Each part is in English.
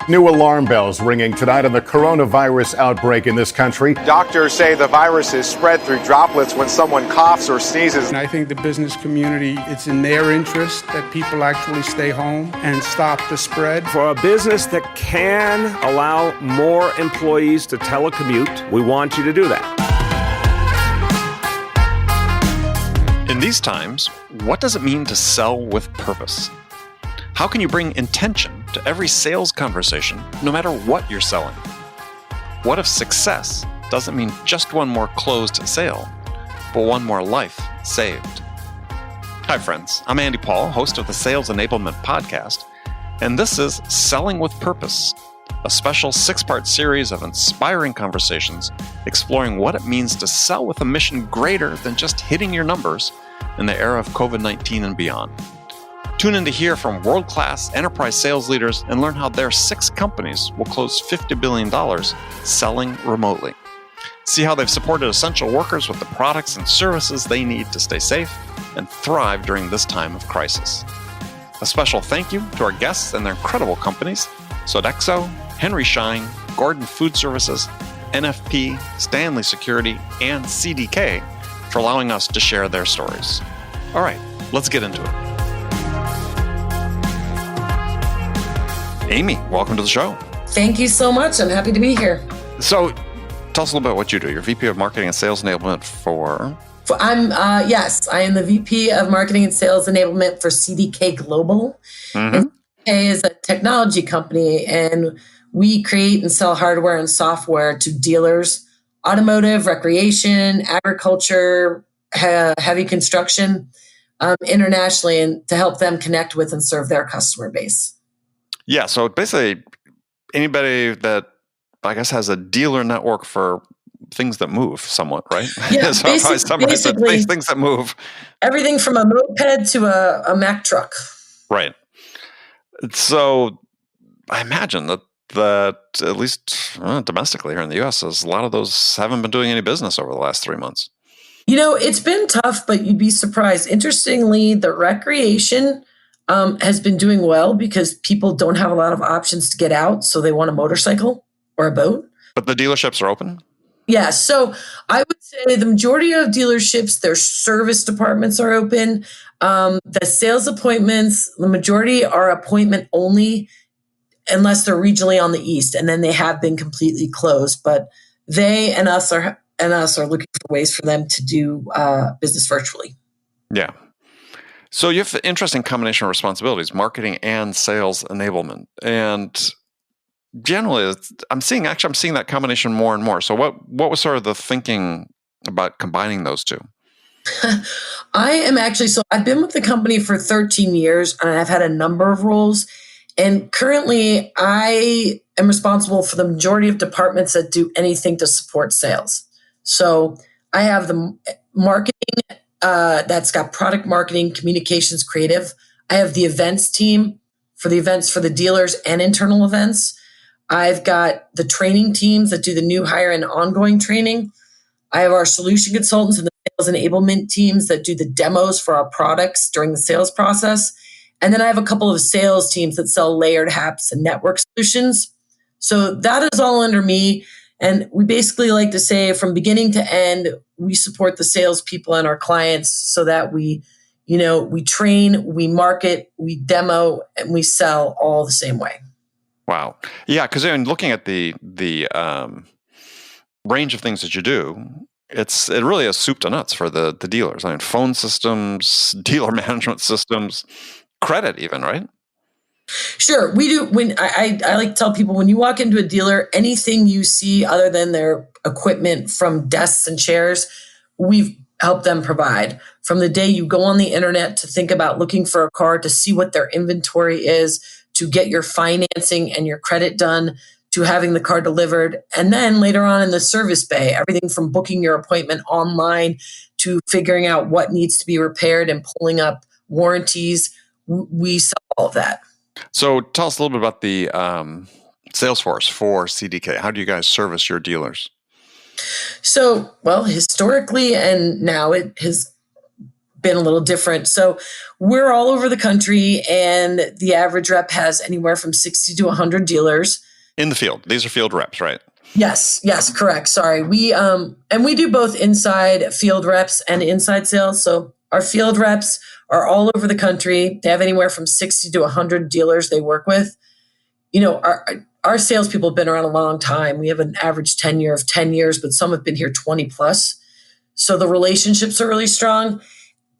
New alarm bells ringing tonight on the coronavirus outbreak in this country. Doctors say the virus is spread through droplets when someone coughs or sneezes. And I think the business community, it's in their interest that people actually stay home and stop the spread. For a business that can allow more employees to telecommute, we want you to do that. In these times, what does it mean to sell with purpose? How can you bring intention to every sales conversation, no matter what you're selling? What if success doesn't mean just one more closed sale, but one more life saved? Hi, friends. I'm Andy Paul, host of the Sales Enablement podcast, and this is Selling with Purpose, a special 6-part series of inspiring conversations exploring what it means to sell with a mission greater than just hitting your numbers in the era of COVID-19 and beyond. Tune in to hear from world-class enterprise sales leaders and learn how their 6 companies will close $50 billion selling remotely. See how they've supported essential workers with the products and services they need to stay safe and thrive during this time of crisis. A special thank you to our guests and their incredible companies, Sodexo, Henry Schein, Gordon Food Services, NFP, Stanley Security, and CDK for allowing us to share their stories. All right, let's get into it. Amy, welcome to the show. Thank you so much. I'm happy to be here. So, tell us a little bit what you do. You're VP of Marketing and Sales Enablement for... I am the VP of Marketing and Sales Enablement for CDK Global. Mm-hmm. And CDK is a technology company, and we create and sell hardware and software to dealers, automotive, recreation, agriculture, heavy construction, internationally, and to help them connect with and serve their customer base. Yeah, so basically anybody that I guess has a dealer network for things that move somewhat, right? Yeah, so basically things that move. Everything from a moped to a Mack truck. Right. So I imagine that at least domestically here in the U.S., a lot of those haven't been doing any business over the last 3 months. You know, it's been tough, but you'd be surprised. Interestingly, the recreation has been doing well because people don't have a lot of options to get out, so they want a motorcycle or a boat. But the dealerships are open? Yeah, so I would say the majority of dealerships, their service departments are open. The sales appointments, the majority are appointment only unless they're regionally on the east, and then they have been completely closed. But they and us are looking for ways for them to do business virtually. Yeah. So you have the interesting combination of responsibilities, marketing and sales enablement. And generally, I'm seeing that combination more and more. So what was sort of the thinking about combining those two? I've been with the company for 13 years, and I've had a number of roles. And currently, I am responsible for the majority of departments that do anything to support sales. So I have the marketing that's got product marketing, communications, creative. I have the events team for the events for the dealers and internal events. I've got the training teams that do the new hire and ongoing training. I have our solution consultants and the sales enablement teams that do the demos for our products during the sales process. And then I have a couple of sales teams that sell layered apps and network solutions. So that is all under me. And we basically like to say from beginning to end, we support the salespeople and our clients so that we train, we market, we demo, and we sell all the same way. Wow. Yeah, because looking at the range of things that you do, it really is soup to nuts for the dealers. I mean, phone systems, dealer management systems, credit even, right? Sure. We do. When I like to tell people, when you walk into a dealer, anything you see other than their equipment from desks and chairs, we've helped them provide. From the day you go on the internet to think about looking for a car, to see what their inventory is, to get your financing and your credit done, to having the car delivered. And then later on in the service bay, everything from booking your appointment online to figuring out what needs to be repaired and pulling up warranties. We sell all of that. So tell us a little bit about the sales force for CDK. How do you guys service your dealers? So, well, historically and now it has been a little different. So we're all over the country, and the average rep has anywhere from 60 to 100 dealers. In the field. These are field reps, right? Yes, correct. Sorry. And we do both inside field reps and inside sales. So our field reps are all over the country. They have anywhere from 60 to 100 dealers they work with. Our salespeople have been around a long time. We have an average tenure of 10 years, but some have been here 20 plus. So the relationships are really strong.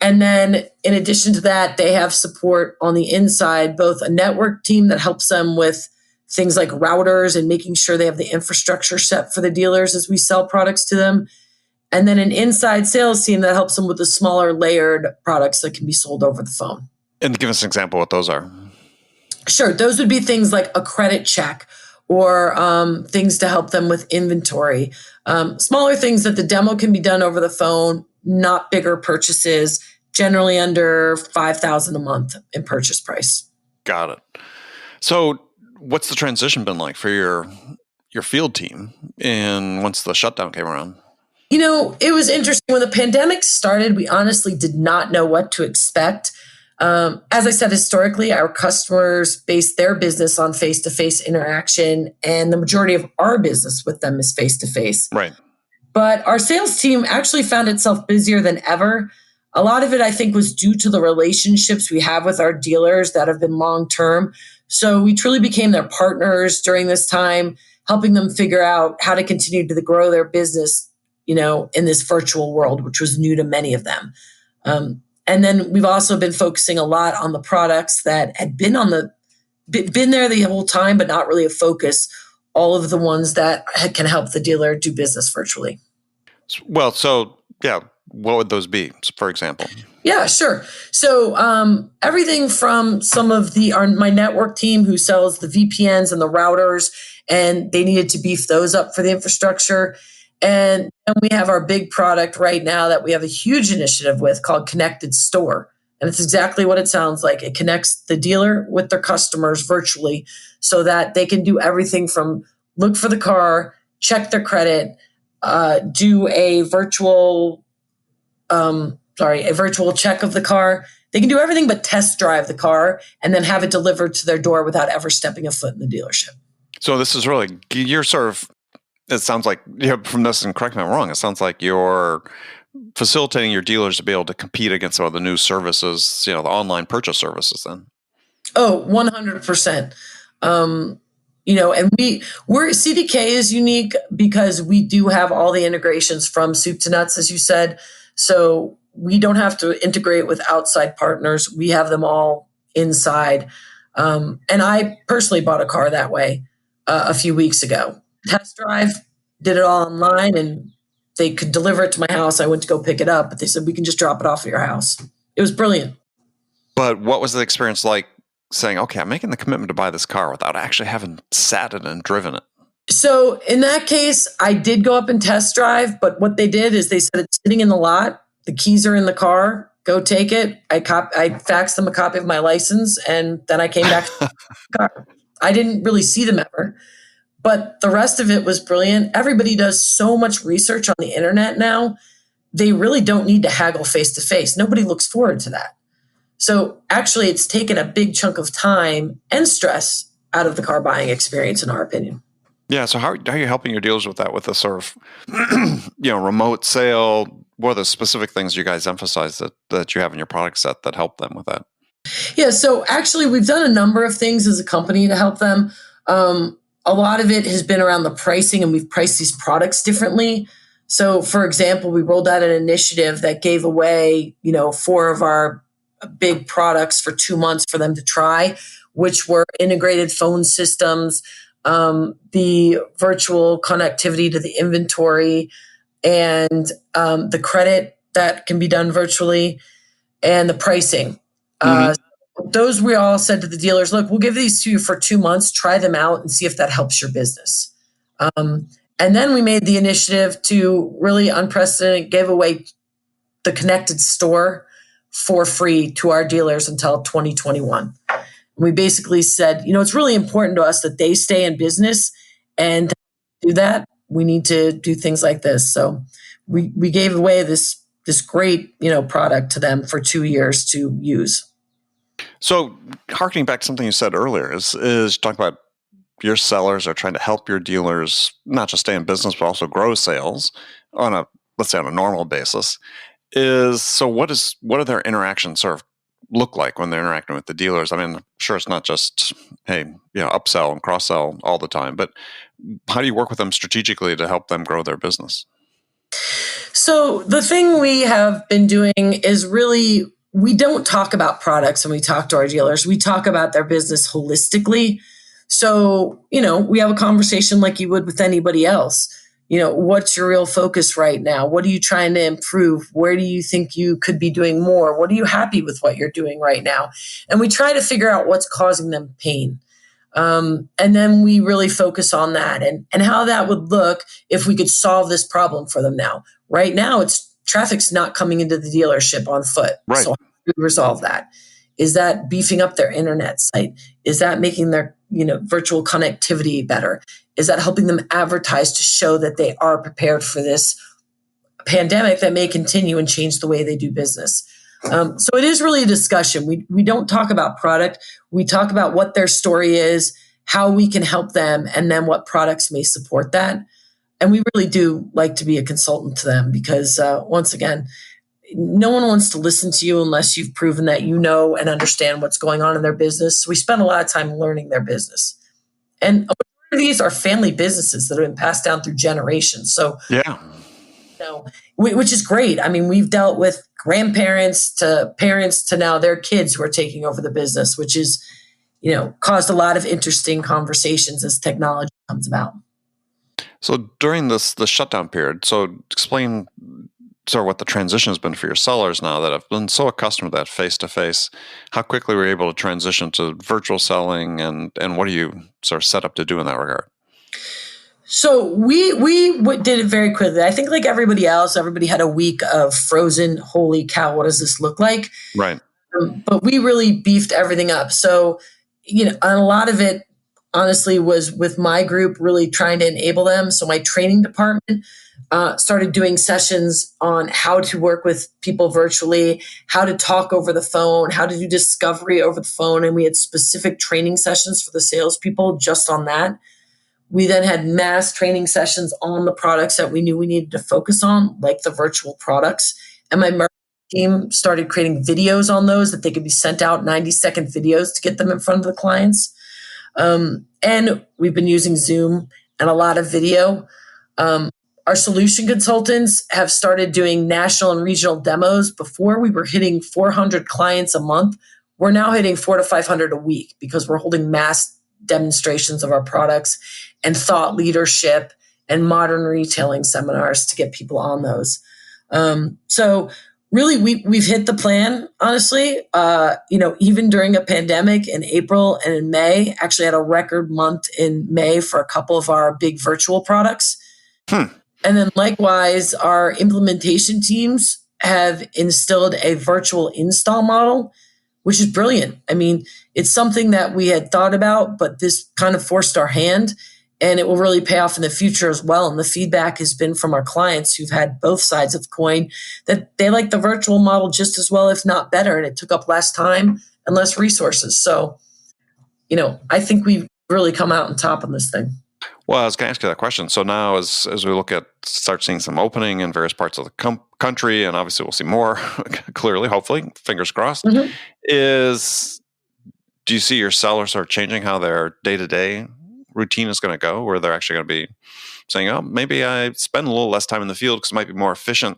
And then in addition to that, they have support on the inside, both a network team that helps them with things like routers and making sure they have the infrastructure set for the dealers as we sell products to them. And then an inside sales team that helps them with the smaller layered products that can be sold over the phone. And give us an example of what those are. Sure. Those would be things like a credit check or things to help them with inventory. Smaller things that the demo can be done over the phone, not bigger purchases, generally under $5,000 a month in purchase price. Got it. So what's the transition been like for your field team once the shutdown came around? It was interesting. When the pandemic started, we honestly did not know what to expect. As I said, historically, our customers base their business on face-to-face interaction, and the majority of our business with them is face-to-face. Right. But our sales team actually found itself busier than ever. A lot of it, I think, was due to the relationships we have with our dealers that have been long-term. So we truly became their partners during this time, helping them figure out how to continue to grow their business, in this virtual world, which was new to many of them. And then we've also been focusing a lot on the products that had been there the whole time, but not really a focus. All of the ones that can help the dealer do business virtually. Well, what would those be, for example? Yeah, sure. So everything from some of my network team who sells the VPNs and the routers, and they needed to beef those up for the infrastructure. And we have our big product right now that we have a huge initiative with called Connected Store. And it's exactly what it sounds like. It connects the dealer with their customers virtually so that they can do everything from look for the car, check their credit, do a virtual check of the car. They can do everything but test drive the car and then have it delivered to their door without ever stepping a foot in the dealership. So this is really, it sounds like, from this, and correct me if I'm wrong, it sounds like you're facilitating your dealers to be able to compete against some of the new services, the online purchase services then. Oh, 100%. And we're CDK is unique because we do have all the integrations from soup to nuts, as you said. So we don't have to integrate with outside partners. We have them all inside. And I personally bought a car that way a few weeks ago. Test drive, did it all online, and they could deliver it to my house. I went to go pick it up, but they said, we can just drop it off at your house. It was brilliant. But what was the experience like saying, okay, I'm making the commitment to buy this car without actually having sat it and driven it? So in that case, I did go up and test drive, but what they did is they said it's sitting in the lot. The keys are in the car. Go take it. I faxed them a copy of my license, and then I came back to the car. I didn't really see them ever. But the rest of it was brilliant. Everybody does so much research on the internet now. They really don't need to haggle face-to-face. Nobody looks forward to that. So actually, it's taken a big chunk of time and stress out of the car buying experience, in our opinion. Yeah. So how are you helping your dealers with that, with the sort of, remote sale? What are the specific things you guys emphasize that you have in your product set that help them with that? Yeah. So actually, we've done a number of things as a company to help them. A lot of it has been around the pricing, and we've priced these products differently. So, for example, we rolled out an initiative that gave away, 4 of our big products for 2 months for them to try, which were integrated phone systems, the virtual connectivity to the inventory, and the credit that can be done virtually, and the pricing. Those we all said to the dealers, look, we'll give these to you for 2 months, try them out and see if that helps your business. And then we made the initiative to really unprecedented give away the Connected Store for free to our dealers until 2021. We basically said, it's really important to us that they stay in business, and to do that, we need to do things like this. So we gave away this this great, product to them for 2 years to use. So, harkening back to something you said earlier, is talk about your sellers are trying to help your dealers not just stay in business but also grow sales on let's say on a normal basis. What do their interactions sort of look like when they're interacting with the dealers? I mean, sure, it's not just upsell and cross sell all the time, but how do you work with them strategically to help them grow their business? So the thing we have been doing is really, we don't talk about products when we talk to our dealers. We talk about their business holistically. So, we have a conversation like you would with anybody else. What's your real focus right now? What are you trying to improve? Where do you think you could be doing more? What are you happy with what you're doing right now? And we try to figure out what's causing them pain. And then we really focus on that and how that would look if we could solve this problem for them now. Right now, traffic's not coming into the dealership on foot. Right. So how do we resolve that? Is that beefing up their internet site? Is that making their virtual connectivity better? Is that helping them advertise to show that they are prepared for this pandemic that may continue and change the way they do business? So it is really a discussion. We don't talk about product. We talk about what their story is, how we can help them, and then what products may support that. And we really do like to be a consultant to them because, once again, no one wants to listen to you unless you've proven that you know and understand what's going on in their business. We spend a lot of time learning their business. And a majority of these are family businesses that have been passed down through generations. So, yeah. Which is great. I mean, we've dealt with grandparents to parents to now their kids who are taking over the business, which is, caused a lot of interesting conversations as technology comes about. So during the shutdown period, so explain sort of what the transition has been for your sellers now that have been so accustomed to that face-to-face. How quickly were you able to transition to virtual selling, and what are you sort of set up to do in that regard? So we did it very quickly. I think like everybody else, everybody had a week of frozen, holy cow, what does this look like? Right. But we really beefed everything up. So, and a lot of it, honestly, was with my group really trying to enable them. So my training department started doing sessions on how to work with people virtually, how to talk over the phone, how to do discovery over the phone. And we had specific training sessions for the salespeople just on that. We then had mass training sessions on the products that we knew we needed to focus on, like the virtual products. And my marketing team started creating videos on those that they could be sent out, 90-second videos to get them in front of the clients. And we've been using Zoom and a lot of video. Our solution consultants have started doing national and regional demos. Before we were hitting 400 clients a month. We're now hitting 400 to 500 a week because we're holding mass demonstrations of our products and thought leadership and modern retailing seminars to get people on those. So really we've hit the plan, honestly. Even during a pandemic in April and in May, actually had a record month in May for a couple of our big virtual products. And then likewise, our implementation teams have instilled a virtual install model, which is brilliant. I mean, it's something that we had thought about, but this kind of forced our hand, and it will really pay off in the future as well. And the feedback has been from our clients who've had both sides of the coin that they like the virtual model just as well, if not better. And it took up less time and less resources. So, I think we've really come out on top on this thing. Well, I was going to ask you that question. So now as we start seeing some opening in various parts of the country, and obviously we'll see more clearly, hopefully, fingers crossed, do you see your sellers sort of changing how their day-to-day routine is going to go, where they're actually going to be saying, oh, maybe I spend a little less time in the field because it might be more efficient.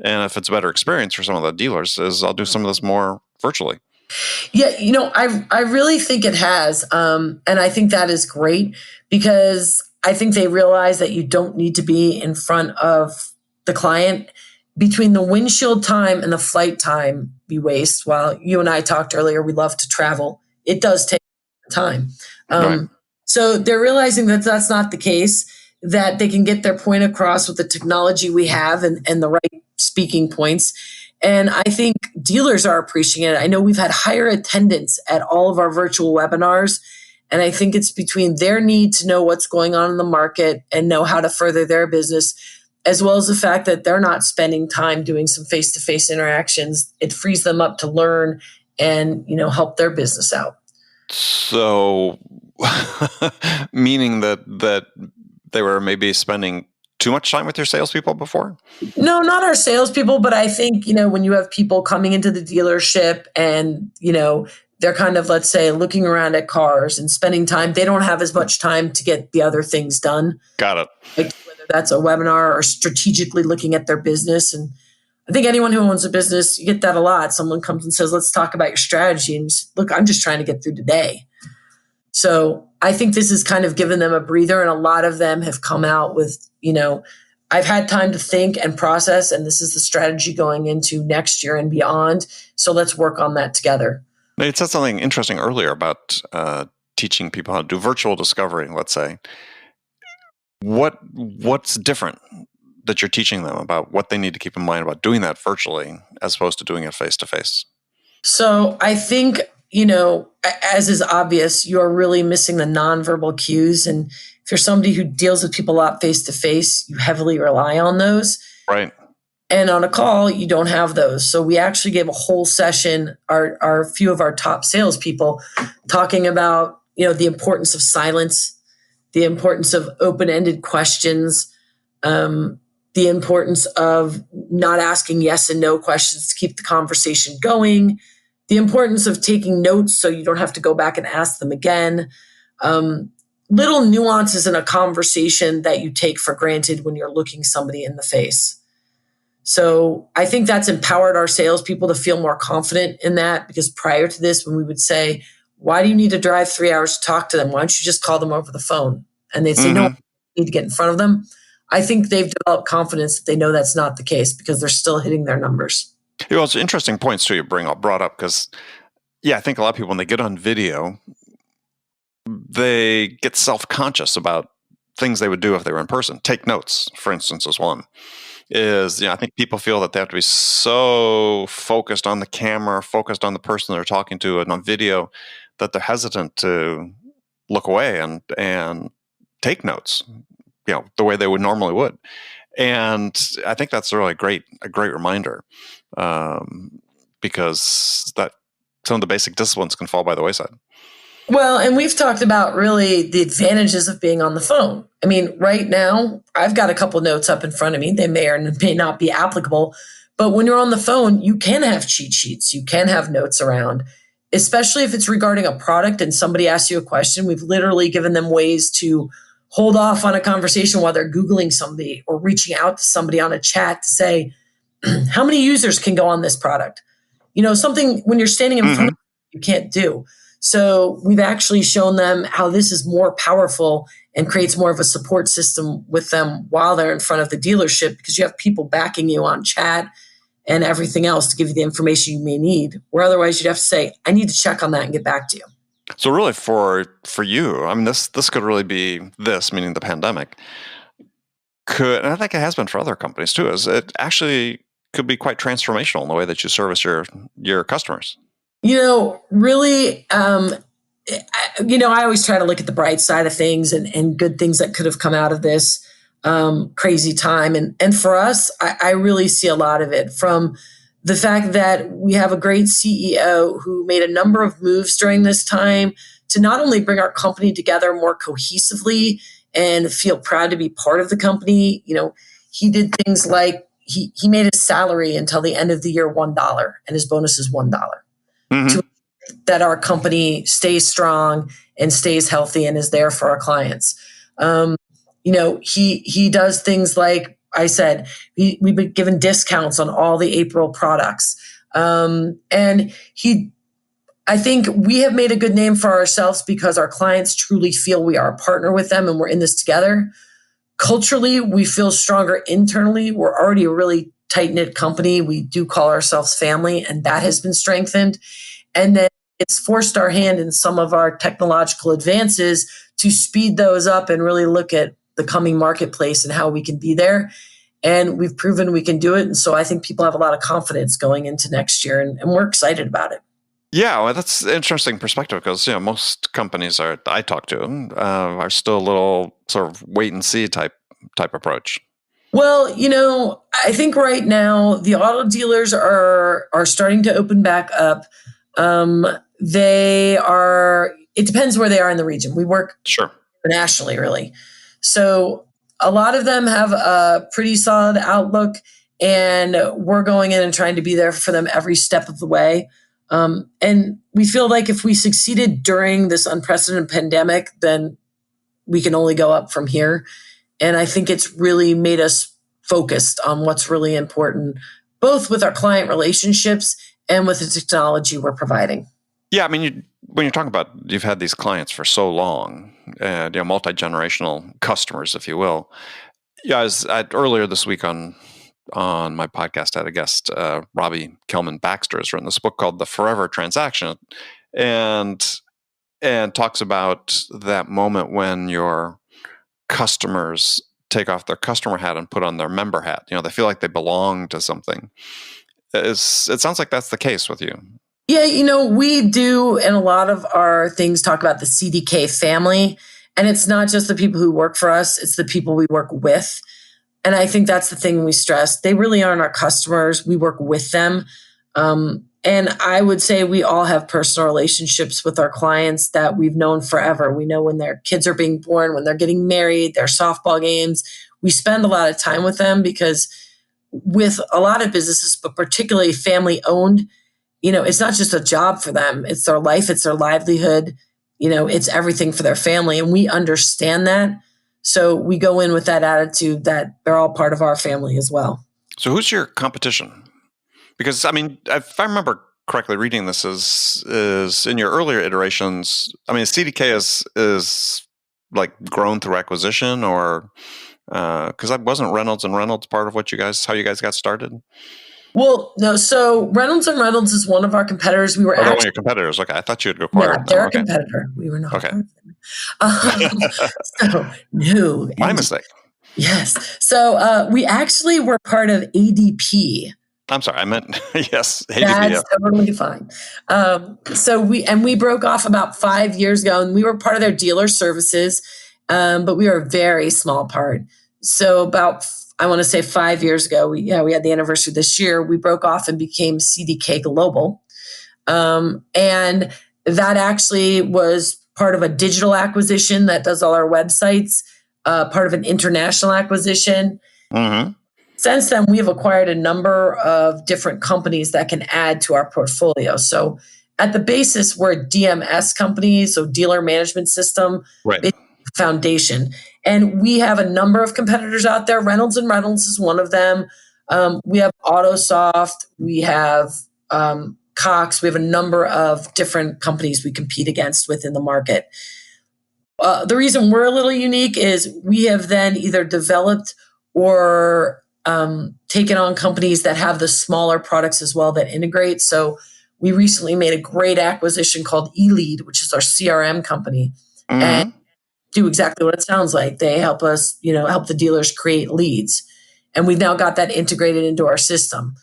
And if it's a better experience for some of the dealers, is I'll do some of this more virtually. Yeah, I really think it has. And I think that is great because I think they realize that you don't need to be in front of the client. Between the windshield time and the flight time we waste, while you and I talked earlier, we love to travel. It does take time. Right. So they're realizing that that's not the case, that they can get their point across with the technology we have and the right speaking points. And I think dealers are appreciating it. I know we've had higher attendance at all of our virtual webinars. And I think it's between their need to know what's going on in the market and know how to further their business, as well as the fact that they're not spending time doing some face-to-face interactions. It frees them up to learn and, help their business out. So, meaning that they were maybe spending too much time with your salespeople before? No, not our salespeople, but I think, when you have people coming into the dealership and, they're kind of, let's say, looking around at cars and spending time, they don't have as much time to get the other things done. Got it. Like whether that's a webinar or strategically looking at their business. And I think anyone who owns a business, you get that a lot. Someone comes and says, let's talk about your strategy. And look, I'm just trying to get through today. So I think this has kind of given them a breather. And a lot of them have come out with, I've had time to think and process, and this is the strategy going into next year and beyond. So let's work on that together. It said something interesting earlier about teaching people how to do virtual discovery, let's say. What's different that you're teaching them about what they need to keep in mind about doing that virtually as opposed to doing it face-to-face? So I think, as is obvious, you're really missing the nonverbal cues. And if you're somebody who deals with people a lot face-to-face, you heavily rely on those. Right. And on a call, you don't have those. So we actually gave a whole session, our few of our top salespeople, talking about, the importance of silence, the importance of open-ended questions, the importance of not asking yes and no questions to keep the conversation going, the importance of taking notes so you don't have to go back and ask them again. Little nuances in a conversation that you take for granted when you're looking somebody in the face. So I think that's empowered our salespeople to feel more confident in that, because prior to this, when we would say, why do you need to drive 3 hours to talk to them? Why don't you just call them over the phone? And they'd say, no, I need to get in front of them. I think they've developed confidence that they know that's not the case because they're still hitting their numbers. It's interesting points too you brought up because, I think a lot of people, when they get on video, they get self-conscious about things they would do if they were in person. Take notes, for instance, is one. I think people feel that they have to be so focused on the camera, focused on the person they're talking to, and on video, that they're hesitant to look away and take notes, the way they normally would. And I think that's really a great reminder, because that some of the basic disciplines can fall by the wayside. Well, and we've talked about really the advantages of being on the phone. I mean, right now, I've got a couple notes up in front of me. They may or may not be applicable. But when you're on the phone, you can have cheat sheets. You can have notes around, especially if it's regarding a product and somebody asks you a question. We've literally given them ways to hold off on a conversation while they're Googling somebody or reaching out to somebody on a chat to say, how many users can go on this product? Something when you're standing in front of them, you can't do. So we've actually shown them how this is more powerful and creates more of a support system with them while they're in front of the dealership, because you have people backing you on chat and everything else to give you the information you may need, where otherwise you'd have to say, I need to check on that and get back to you. So really for you, I mean, this could really be meaning the pandemic, and I think it has been for other companies too, is it actually could be quite transformational in the way that you service your customers. Really, I always try to look at the bright side of things and good things that could have come out of this crazy time. And for us, I really see a lot of it from the fact that we have a great CEO who made a number of moves during this time to not only bring our company together more cohesively and feel proud to be part of the company. He did things like he made his salary until the end of the year $1 and his bonus is $1. To that our company stays strong and stays healthy and is there for our clients. He does things like I said, we've been given discounts on all the April products. And I think we have made a good name for ourselves because our clients truly feel we are a partner with them and we're in this together. Culturally, we feel stronger internally. We're already a really tight-knit company. We do call ourselves family, and that has been strengthened. And then it's forced our hand in some of our technological advances to speed those up and really look at the coming marketplace and how we can be there. And we've proven we can do it. And so I think people have a lot of confidence going into next year, and we're excited about it. Yeah, well, that's an interesting perspective because most companies I talk to are still a little sort of wait and see type approach. Well, I think right now the auto dealers are starting to open back up. They are. It depends where they are in the region. We work Sure. nationally, really. So a lot of them have a pretty solid outlook, and we're going in and trying to be there for them every step of the way. And we feel like if we succeeded during this unprecedented pandemic, then we can only go up from here. And I think it's really made us focused on what's really important, both with our client relationships and with the technology we're providing. Yeah, I mean, when you're talking about you've had these clients for so long, multi-generational customers, if you will. Yeah, earlier this week on my podcast, I had a guest, Robbie Kelman Baxter, has written this book called The Forever Transaction, and talks about that moment when your customers take off their customer hat and put on their member hat. They feel like they belong to something. It sounds like that's the case with you. Yeah, we do, and a lot of our things talk about the CDK family. And it's not just the people who work for us, it's the people we work with. And I think that's the thing we stress. They really aren't our customers. We work with them. And I would say we all have personal relationships with our clients that we've known forever. We know when their kids are being born, when they're getting married, their softball games. We spend a lot of time with them because with a lot of businesses, but particularly family owned, it's not just a job for them. It's their life. It's their livelihood. It's everything for their family. And we understand that. So we go in with that attitude that they're all part of our family as well. So who's your competition? Because, I mean, if I remember correctly, reading this is in your earlier iterations, I mean, CDK is like grown through acquisition, or because I wasn't Reynolds and Reynolds part of how you guys got started? Well, no. So Reynolds and Reynolds is one of our competitors. We were one of your competitors. Okay, I thought you had acquired them. They're a Okay. competitor. We were not. Okay. So no. My mistake. Yes. So we actually were part of ADP. I'm sorry, I meant yes. ADP, That's totally fine. So we broke off about 5 years ago, and we were part of their dealer services, but we were a very small part. So about, I want to say 5 years ago, we had the anniversary this year. We broke off and became CDK Global, and that actually was part of a digital acquisition that does all our websites, part of an international acquisition. Mm-hmm. Since then, we have acquired a number of different companies that can add to our portfolio. So at the basis, we're a DMS company, so dealer management system, right. Foundation. And we have a number of competitors out there. Reynolds and Reynolds is one of them. We have AutoSoft. We have Cox. We have a number of different companies we compete against within the market. The reason we're a little unique is we have then either developed or taken on companies that have the smaller products as well that integrate. So we recently made a great acquisition called eLead, which is our CRM company, and do exactly what it sounds like. They help us, help the dealers create leads. And we've now got that integrated into our system.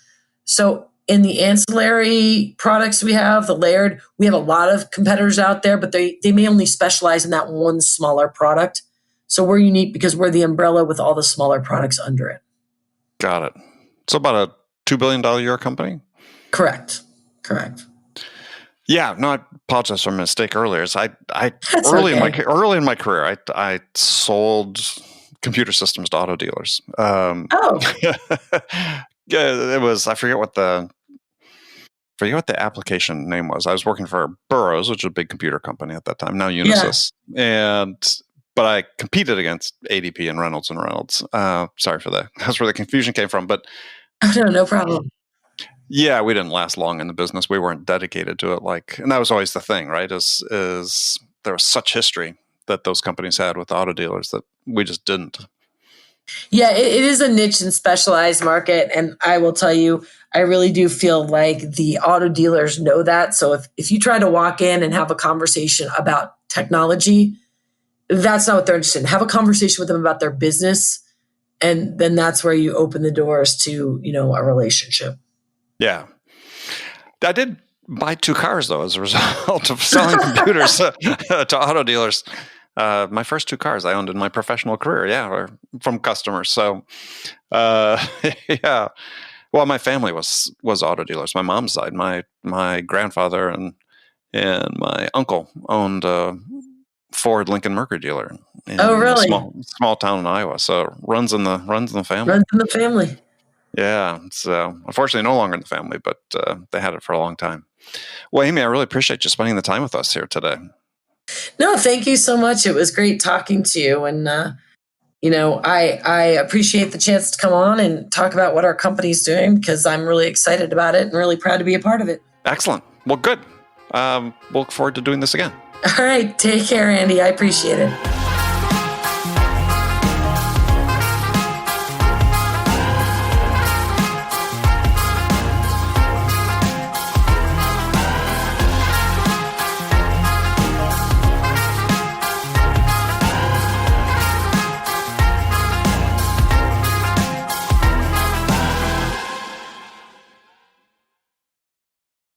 So in the ancillary products we have, the layered, we have a lot of competitors out there, but they may only specialize in that one smaller product. So we're unique because we're the umbrella with all the smaller products under it. Got it. So about a $2 billion a year company? Correct. Yeah, no, I apologize for a mistake earlier. Early in my career, I sold computer systems to auto dealers. Yeah, it was, I forget what the application name was. I was working for Burroughs, which is a big computer company at that time, now Unisys. Yeah. But I competed against ADP and Reynolds and Reynolds. Sorry for that. That's where the confusion came from. But no problem. Yeah, we didn't last long in the business. We weren't dedicated to it. And that was always the thing, right? Is there was such history that those companies had with auto dealers that we just didn't. Yeah, it is a niche and specialized market. And I will tell you, I really do feel like the auto dealers know that. So if you try to walk in and have a conversation about technology, that's not what they're interested in. Have a conversation with them about their business. And then that's where you open the doors to, a relationship. Yeah. I did buy 2 cars, though, as a result of selling computers to auto dealers. My first 2 cars I owned in my professional career, were from customers. So, yeah. Well, my family was auto dealers. My mom's side, my grandfather and my uncle owned a Ford Lincoln Mercury dealer in Oh, really? a small town in Iowa. So runs in the family. Runs in the family. Yeah. So unfortunately, no longer in the family, but they had it for a long time. Well, Amy, I really appreciate you spending the time with us here today. No, thank you so much. It was great talking to you. And, I appreciate the chance to come on and talk about what our company's doing because I'm really excited about it and really proud to be a part of it. Excellent. Well, good. We'll look forward to doing this again. All right. Take care, Andy. I appreciate it.